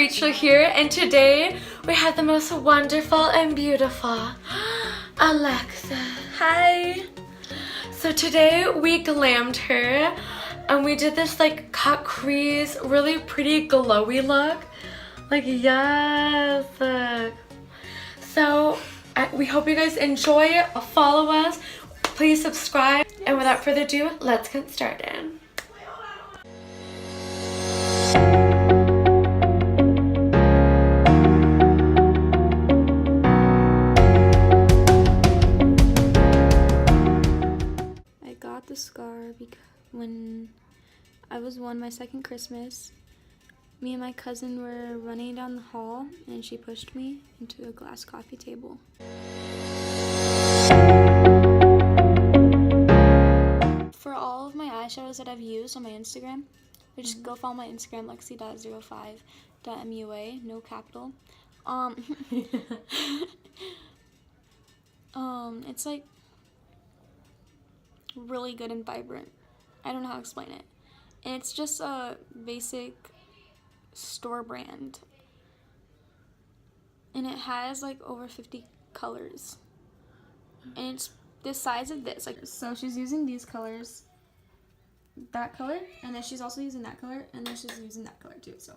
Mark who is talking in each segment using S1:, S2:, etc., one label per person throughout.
S1: Rachel here, and today we have the most wonderful and beautiful Alexa. Hi! So today we glammed her and we did this like cut crease, really pretty glowy look. Like, yes! So we hope you guys enjoy it. Follow us, please subscribe, and without further ado, let's get started.
S2: The scar because when I was my second Christmas, me and my cousin were running down the hall and she pushed me into a glass coffee table. For all of my eyeshadows that I've used on my Instagram, just go follow my Instagram, lexi.05.mua, no capital. It's like really good and vibrant. I don't know how to explain it. And it's just a basic store brand. And it has like over 50 colors. And it's the size of this. Like, so she's using these colors, that color, and then she's also using that color, and then she's using that color too. So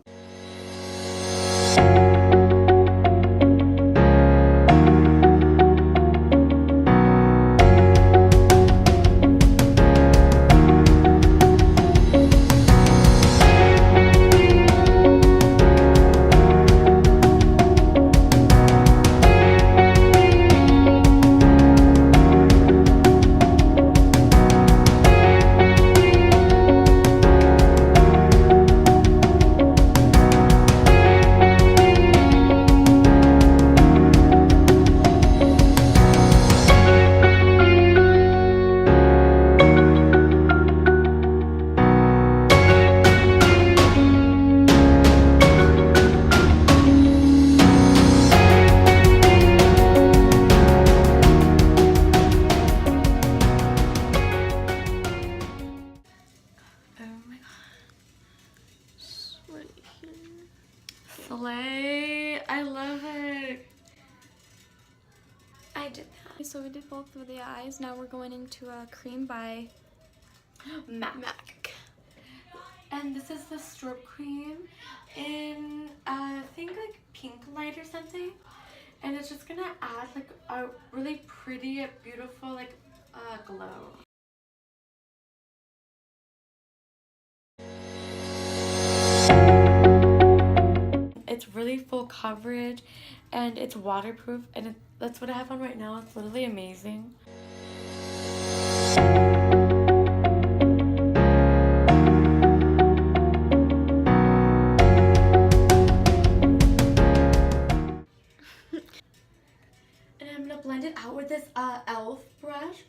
S1: slay! I love it. I did that.
S2: So we did both of the eyes. Now we're going into a cream by
S1: MAC. And this is the strobe cream in I think like pink light or something. And it's just gonna add like a really pretty, beautiful like glow. It's really full coverage and it's waterproof, and that's what I have on right now. It's literally amazing. And I'm gonna blend it out with this e.l.f. brush.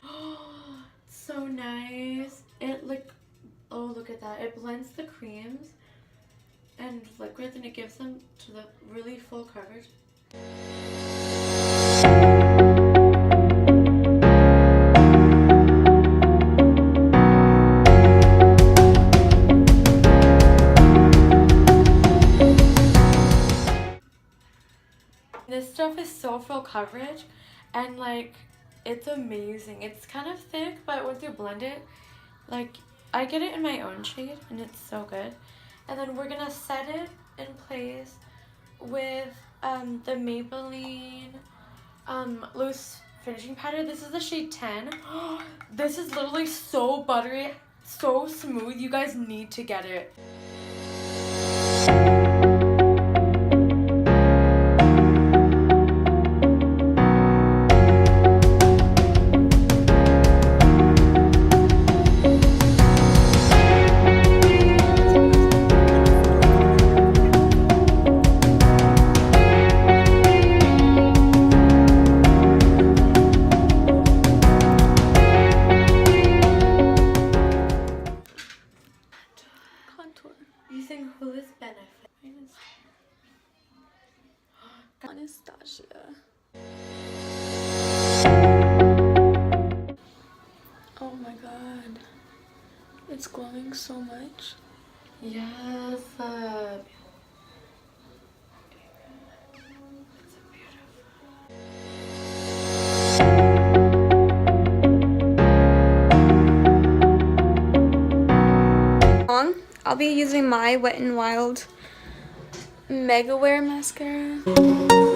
S1: So nice. It like, oh look at that. It blends the creams and liquids, and it gives them to the really full coverage. This stuff is so full coverage, and like it's amazing. It's kind of thick, but once you blend it, like I get it in my own shade and it's so good. And then we're gonna set it in place with the Maybelline loose finishing powder. This is the shade 10. This is literally so buttery, so smooth. You guys need to get it. Using Hula's Benefit.
S2: Anastasia. Oh my god. It's glowing so much.
S1: Yes.
S2: be using my Wet n Wild Mega Wear mascara.